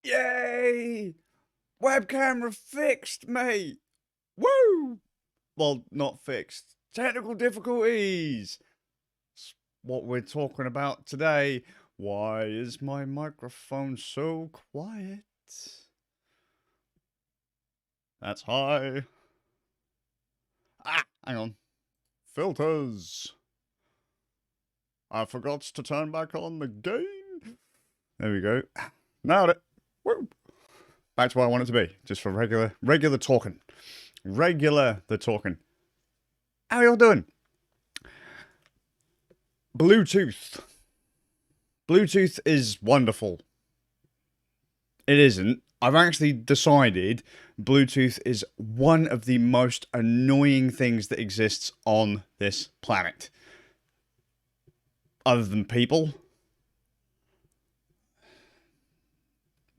Yay! Web camera fixed, mate! Woo! Well, not fixed. Technical difficulties! That's what we're talking about today. Why is my microphone so quiet? That's high. Ah, hang on. Filters. I forgot to turn back on the gain. There we go. Nailed it. Woo! Back to where I want it to be. Just for regular talking. Regular the talking. How y'all doing? Bluetooth. Bluetooth is wonderful. It isn't. I've actually decided Bluetooth is one of the most annoying things that exists on this planet. Other than people.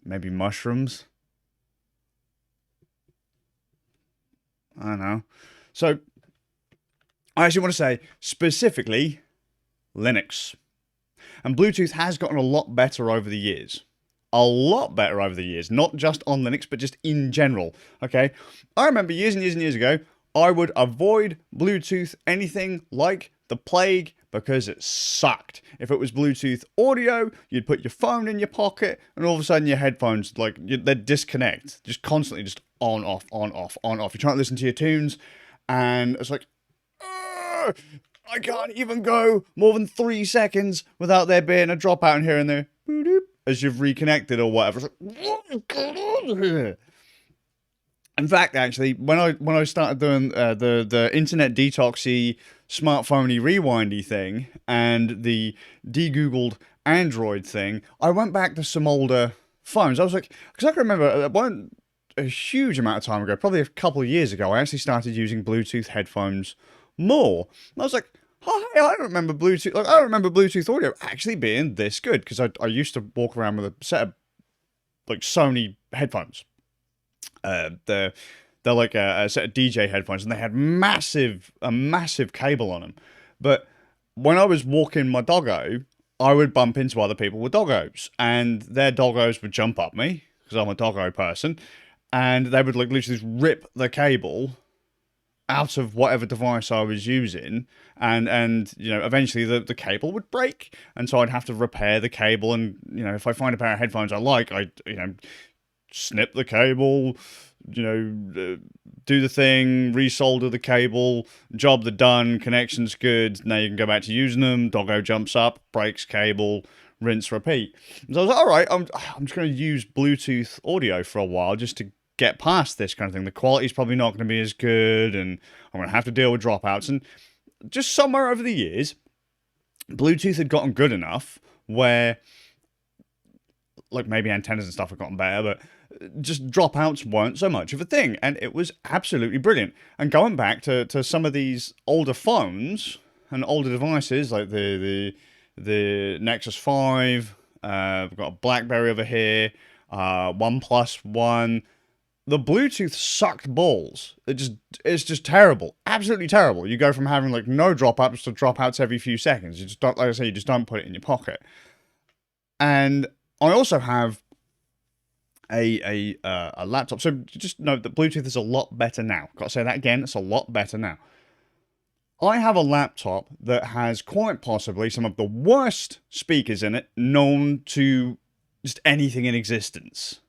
Maybe mushrooms. I don't know. So, I actually want to say, specifically, Linux. And Bluetooth has gotten a lot better over the years. A lot better over the years. Not just on Linux, but just in general. Okay? I remember years and years and years ago, I would avoid Bluetooth anything like the plague because it sucked. If it was Bluetooth audio, you'd put your phone in your pocket, and all of a sudden your headphones, they'd disconnect. Just constantly, just on, off, on, off, on, off. You're trying to listen to your tunes, and it's like, I can't even go more than 3 seconds without there being a dropout in here and there. As you've reconnected or whatever. It's like, what's going on here? In fact, actually, when I started doing the internet detoxy, smartphoney rewindy thing and the de-googled Android thing, I went back to some older phones. I was like, because I can remember a huge amount of time ago, probably a couple of years ago, I actually started using Bluetooth headphones more. And I was like, oh, hey, I don't remember Bluetooth. Like, I don't remember Bluetooth audio actually being this good because I used to walk around with a set of like Sony headphones. They're like a set of DJ headphones, and they had a massive cable on them. But when I was walking my doggo, I would bump into other people with doggos, and their doggos would jump up me because I'm a doggo person, and they would like literally just rip the cable out of whatever device I was using, and you know, eventually the cable would break, and so I'd have to repair the cable. And you know, if I find a pair of headphones I like, I snip the cable, do the thing, resolder the cable, job the done, connection's good. Now you can go back to using them. Doggo jumps up, breaks cable, rinse, repeat. And so I was like, all right, I'm just going to use Bluetooth audio for a while just to get past this kind of thing. The quality's probably not going to be as good, and I'm going to have to deal with dropouts. And just somewhere over the years, Bluetooth had gotten good enough where, like, maybe antennas and stuff have gotten better, but just dropouts weren't so much of a thing, and it was absolutely brilliant. And going back to some of these older phones and older devices, like the Nexus 5, we've got a BlackBerry over here, OnePlus One. The Bluetooth sucked balls. It's just terrible, absolutely terrible. You go from having like no dropouts to dropouts every few seconds. You just don't, like I say, you just don't put it in your pocket. And I also have a laptop. So just note that Bluetooth is a lot better now. Got to say that again. It's a lot better now. I have a laptop that has quite possibly some of the worst speakers in it known to just anything in existence.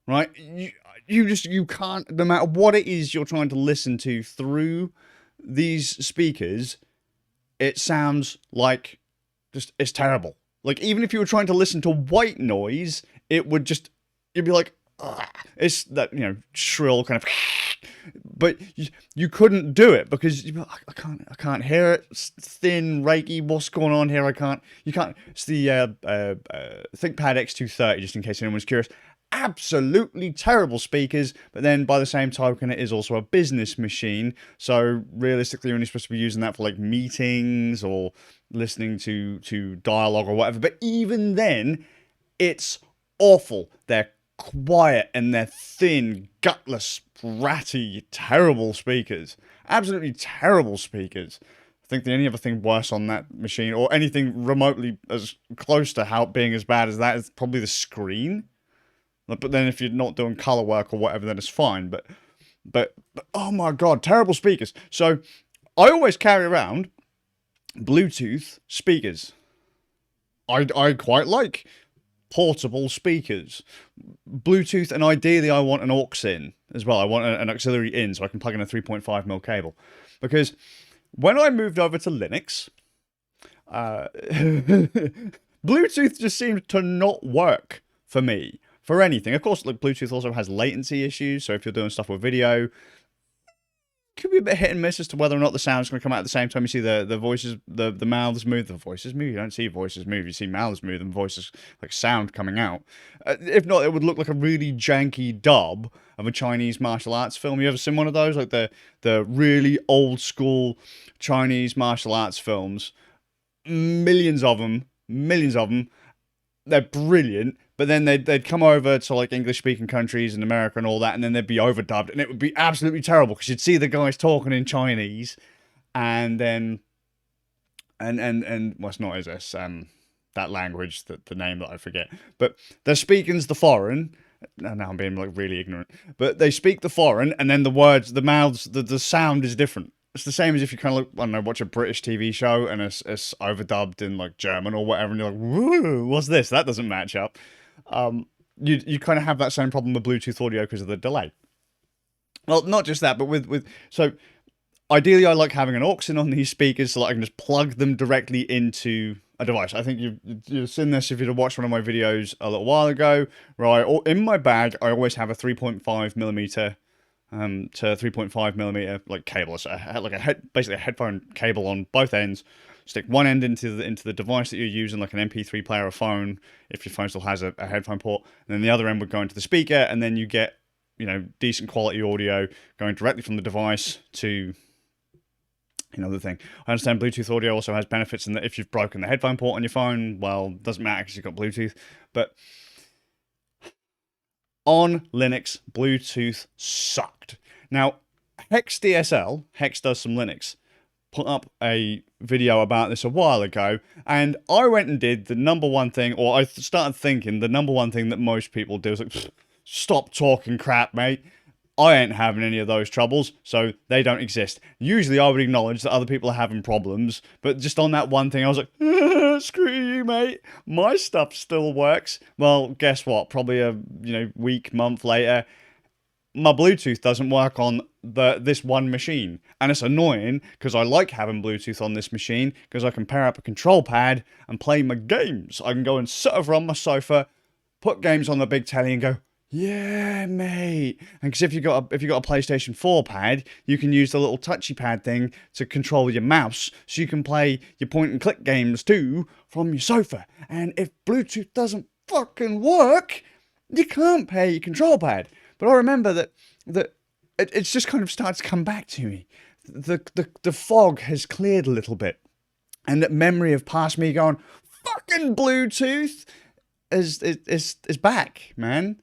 Right? You can't, no matter what it is you're trying to listen to through these speakers, it sounds like it's terrible. Like, even if you were trying to listen to white noise, it would just, you'd be like, ugh. It's that, shrill kind of, but you couldn't do it because you'd be like, I can't hear it. It's thin, raky. What's going on here? You can't. It's the ThinkPad X230, just in case anyone's curious. Absolutely terrible speakers, but then by the same token, it is also a business machine. So realistically, you're only supposed to be using that for like meetings or listening to dialogue or whatever. But even then, it's awful. They're quiet and they're thin, gutless, ratty, terrible speakers. Absolutely terrible speakers. I think the only other thing worse on that machine, or anything remotely as close to how being as bad as that, is probably the screen. But then if you're not doing color work or whatever, then it's fine. But oh my god, terrible speakers. So I always carry around Bluetooth speakers. I quite like portable speakers. Bluetooth, and ideally I want an aux in as well. I want an auxiliary in so I can plug in a 3.5mm cable. Because when I moved over to Linux, Bluetooth just seemed to not work for me for anything. Of course, like, Bluetooth also has latency issues, so if you're doing stuff with video, could be a bit hit and miss as to whether or not the sound's going to come out at the same time. You see the voices, the mouths move, the voices move. You don't see voices move, you see mouths move and voices, like, sound coming out. If not, it would look like a really janky dub of a Chinese martial arts film. You ever seen one of those? Like the really old school Chinese martial arts films. Millions of them. They're brilliant. But then they'd come over to, like, English-speaking countries in America and all that, and then they'd be overdubbed, and it would be absolutely terrible, because you'd see the guys talking in Chinese, and then, well, it's not as this, that language, the name that I forget, but they're speaking the foreign, now I'm being, like, really ignorant, but they speak the foreign, and then the words, the mouths, the sound is different. It's the same as if you kind of, like, I don't know, watch a British TV show, and it's overdubbed in, like, German or whatever, and you're like, whoa, what's this? That doesn't match up. You kind of have that same problem with Bluetooth audio because of the delay. Well, not just that, but so ideally I like having an aux in on these speakers so that I can just plug them directly into a device. I think you've seen this if you'd watched one of my videos a little while ago, right? Or in my bag, I always have a 3.5mm to 3.5mm like cable, so basically a headphone cable on both ends. Stick one end into the device that you're using, like an MP3 player or phone, if your phone still has a headphone port, and then the other end would go into the speaker, and then you get, you know, decent quality audio going directly from the device to, you know, the thing. I understand Bluetooth audio also has benefits in that if you've broken the headphone port on your phone, well, it doesn't matter because you've got Bluetooth. But on Linux, Bluetooth sucked. Now, Hex DSL, Hex does some Linux, put up a video about this a while ago, and I went and did the number one thing, or I started thinking the number one thing that most people do is like, stop talking crap, mate. I ain't having any of those troubles, so they don't exist. Usually I would acknowledge that other people are having problems, but just on that one thing I was like, screw you, mate. My stuff still works. Well, guess what? Probably a week, month later, my Bluetooth doesn't work on this one machine. And it's annoying, because I like having Bluetooth on this machine, because I can pair up a control pad and play my games. I can go and sit over on my sofa, put games on the big telly and go, yeah, mate. And because if you got a PlayStation 4 pad, you can use the little touchy pad thing to control your mouse, so you can play your point and click games too from your sofa. And if Bluetooth doesn't fucking work, you can't pair your control pad. But I remember that it's just kind of started to come back to me. The fog has cleared a little bit, and that memory of past me going, fucking Bluetooth is back, man.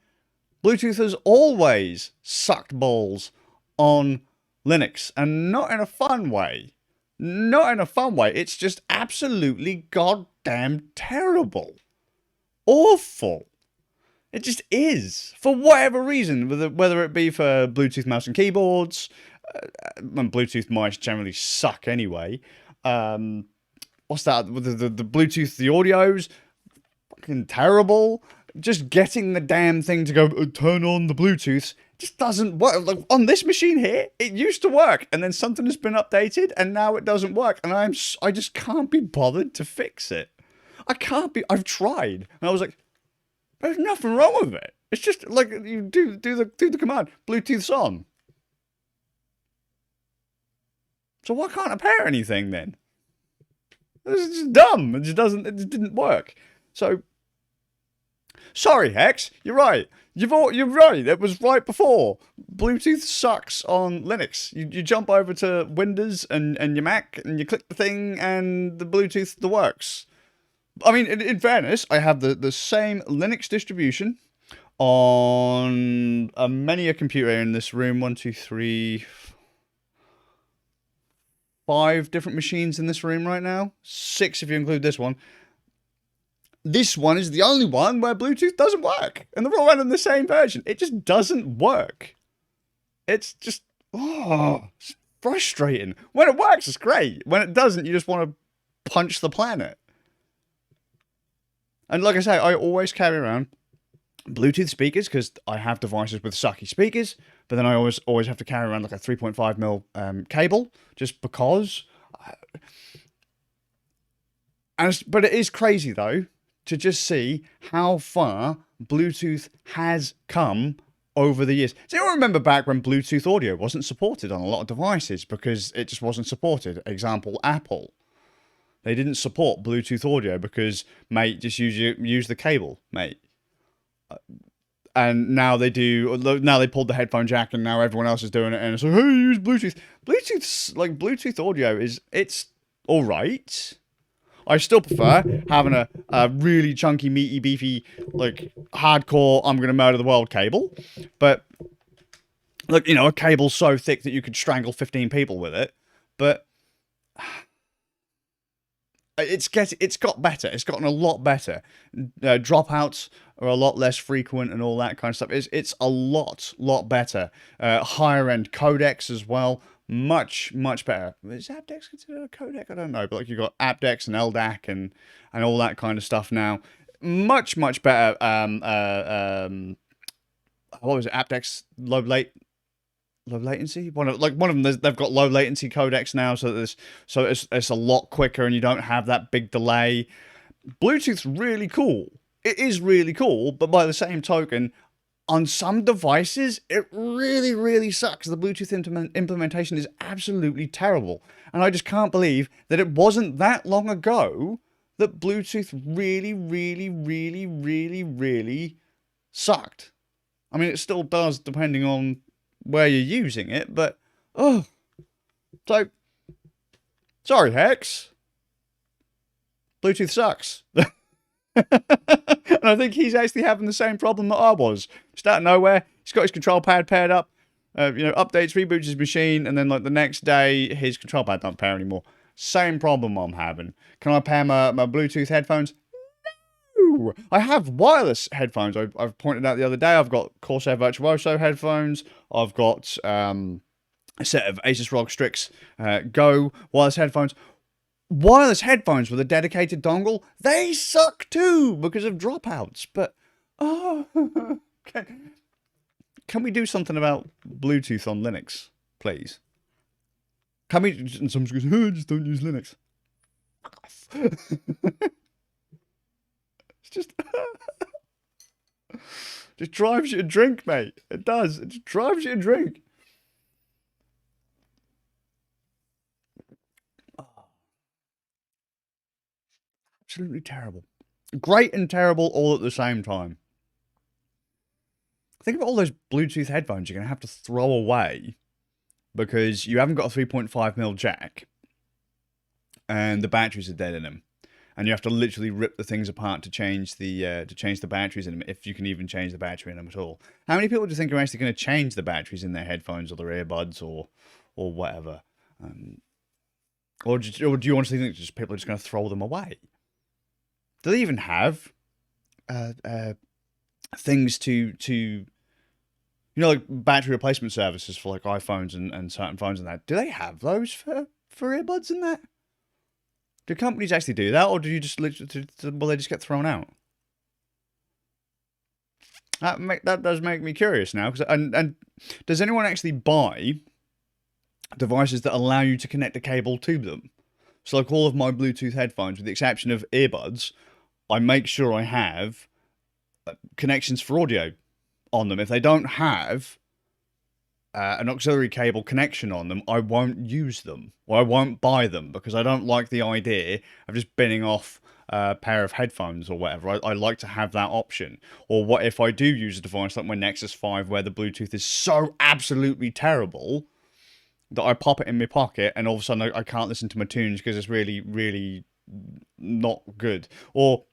Bluetooth has always sucked balls on Linux, and not in a fun way. Not in a fun way. It's just absolutely goddamn terrible. Awful. It just is. For whatever reason, whether it be for Bluetooth mouse and keyboards, and Bluetooth mice generally suck anyway. What's that? The Bluetooth, the audios, fucking terrible. Just getting the damn thing to go turn on the Bluetooth just doesn't work. Like, on this machine here, it used to work, and then something has been updated, and now it doesn't work, and I just can't be bothered to fix it. I've tried, and I was like, there's nothing wrong with it. It's just like you do the command, Bluetooth's on. So why can't I pair anything then? It's just dumb. It just didn't work. So sorry, Hex. You're right. You're right. It was right before. Bluetooth sucks on Linux. You jump over to Windows and your Mac, and you click the thing, and the Bluetooth works. I mean, in fairness, I have the same Linux distribution on many a computer in this room. 1, 2, 3, 5 different machines in this room right now. 6 if you include this one. This one is the only one where Bluetooth doesn't work. And they're all running the same version. It just doesn't work. It's just, it's frustrating. When it works, it's great. When it doesn't, you just want to punch the planet. And like I say, I always carry around Bluetooth speakers because I have devices with sucky speakers. But then I always have to carry around like a 3.5mm cable just because. But it is crazy though to just see how far Bluetooth has come over the years. So you remember back when Bluetooth audio wasn't supported on a lot of devices because it just wasn't supported. Example, Apple. They didn't support Bluetooth audio because, mate, just use the cable, mate. And now they do. Now they pulled the headphone jack, and now everyone else is doing it. And it's like, hey, use Bluetooth. Bluetooth audio it's all right. I still prefer having a really chunky, meaty, beefy, like hardcore, I'm gonna murder the world cable. But like, you know, a cable so thick that you could strangle 15 people with it. But it's got better. It's gotten a lot better. Dropouts are a lot less frequent and all that kind of stuff. It's a lot better. Higher end codecs as well. Much better. Is aptX considered a codec? I don't know. But like you've got aptX and LDAC and all that kind of stuff now. Much better. What was it? aptX low latency. One of them. They've got low latency codecs now, so it's a lot quicker, and you don't have that big delay. Bluetooth's really cool. It is really cool, but by the same token, on some devices, it really sucks. The Bluetooth implementation is absolutely terrible, and I just can't believe that it wasn't that long ago that Bluetooth really sucked. I mean, it still does, depending on where you're using it, but so sorry, Hex. Bluetooth sucks. And I think he's actually having the same problem that I was. Just out of nowhere, he's got his control pad paired up, updates, reboots his machine, and then like the next day, his control pad don't pair anymore. Same problem I'm having. Can I pair my Bluetooth headphones? No! I have wireless headphones. I've pointed out the other day. I've got Corsair Virtuoso headphones. I've got a set of Asus ROG Strix Go wireless headphones. Wireless headphones with a dedicated dongle, they suck too because of dropouts. But okay. Can we do something about Bluetooth on Linux, please? Can we? And someone goes, oh, just don't use Linux. It's just drives you to drink, mate. It does. It just drives you to drink. Absolutely terrible. Great and terrible all at the same time. Think of all those Bluetooth headphones you're going to have to throw away because you haven't got a 3.5mm jack and the batteries are dead in them. And you have to literally rip the things apart to change the batteries in them, if you can even change the battery in them at all. How many people do you think are actually going to change the batteries in their headphones or their earbuds or whatever? Or do you honestly think just people are just going to throw them away? Do they even have things to like battery replacement services for like iPhones and certain phones and that? Do they have those for earbuds and that? Do companies actually do that, or do you just will they just get thrown out? That does make me curious now. And does anyone actually buy devices that allow you to connect a cable to them? So like all of my Bluetooth headphones, with the exception of earbuds, I make sure I have connections for audio on them. If they don't have an auxiliary cable connection on them, I won't use them, or I won't buy them, because I don't like the idea of just binning off a pair of headphones or whatever. I like to have that option. Or what if I do use a device like my Nexus 5 where the Bluetooth is so absolutely terrible that I pop it in my pocket and all of a sudden I can't listen to my tunes because it's really not good. Or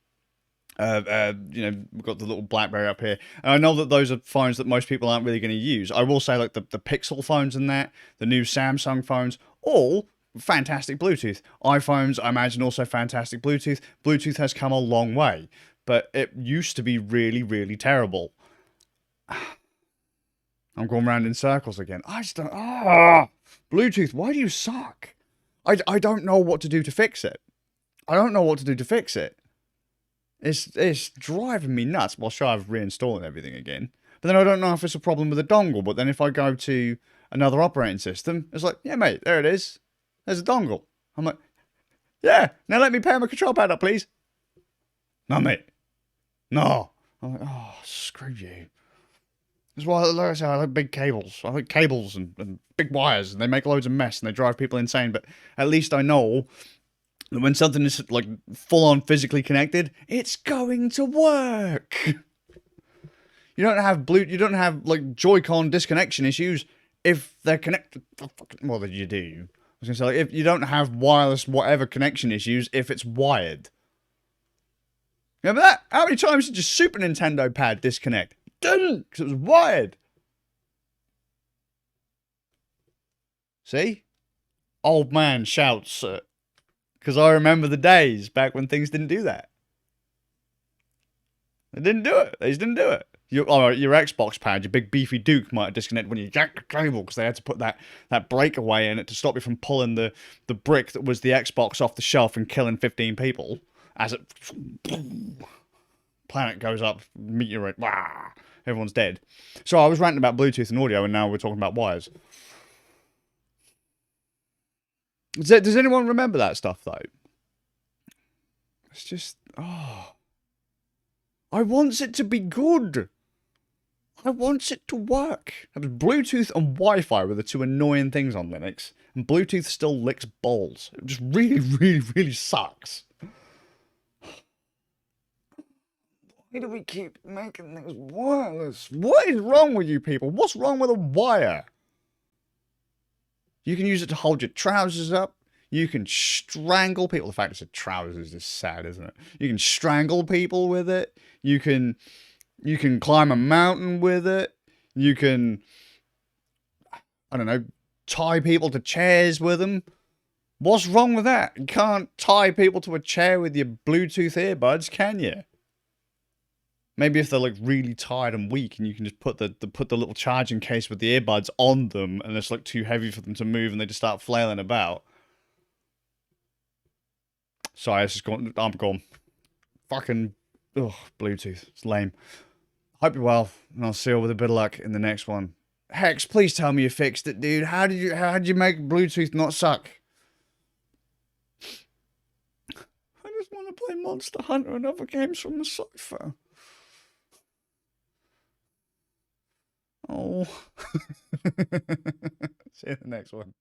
we've got the little BlackBerry up here, and I know that those are phones that most people aren't really going to use. I will say, like the Pixel phones and that, the new Samsung phones, all fantastic Bluetooth. iPhones, I imagine, also fantastic Bluetooth. Bluetooth has come a long way, but it used to be really, really terrible. I'm going round in circles again. I just don't. Bluetooth, why do you suck? I don't know what to do to fix it. I don't know what to do to fix it. It's driving me nuts. Well, sure, I've reinstalling everything again. But then I don't know if it's a problem with the dongle. But then if I go to another operating system, it's like, yeah, mate, there it is. There's a dongle. I'm like, yeah, now let me pair my control pad up, please. No, mate. No. I'm like, oh, screw you. That's why I like big cables. I like cables and big wires, and they make loads of mess and they drive people insane. But at least I know that when something is like full on physically connected, it's going to work. You don't have like Joy-Con disconnection issues if they're connected. Well, you do. I was gonna say, like, if you don't have wireless whatever connection issues if it's wired. Remember that? How many times did your Super Nintendo pad disconnect? Didn't, because it was wired. See? Old man shouts, because I remember the days back when things didn't do that. They didn't do it. They just didn't do it. Your Xbox pad, your big beefy Duke might have disconnected when you jacked the cable because they had to put that breakaway in it to stop you from pulling the brick that was the Xbox off the shelf and killing 15 people. As it... Planet goes up, meteorite, wah, everyone's dead. So I was ranting about Bluetooth and audio, and now we're talking about wires. Does anyone remember that stuff, though? It's just... Oh... I want it to be good. I want it to work. Bluetooth and Wi-Fi were the two annoying things on Linux, and Bluetooth still licks balls. It just really, really, really sucks. Why do we keep making things wireless? What is wrong with you people? What's wrong with a wire? You can use it to hold your trousers up. You can strangle people. The fact it's a trousers is sad, isn't it? You can strangle people with it. You can climb a mountain with it. You can, I don't know, tie people to chairs with them. What's wrong with that? You can't tie people to a chair with your Bluetooth earbuds, can you? Maybe if they're like really tired and weak, and you can just put the little charging case with the earbuds on them, and it's like too heavy for them to move, and they just start flailing about. Sorry, this is going. I'm gone. Fucking Bluetooth. It's lame. Hope you're well, and I'll see you with a bit of luck in the next one. Hex, please tell me you fixed it, dude. How did you make Bluetooth not suck? I just want to play Monster Hunter and other games from the sofa. Oh. See you in the next one.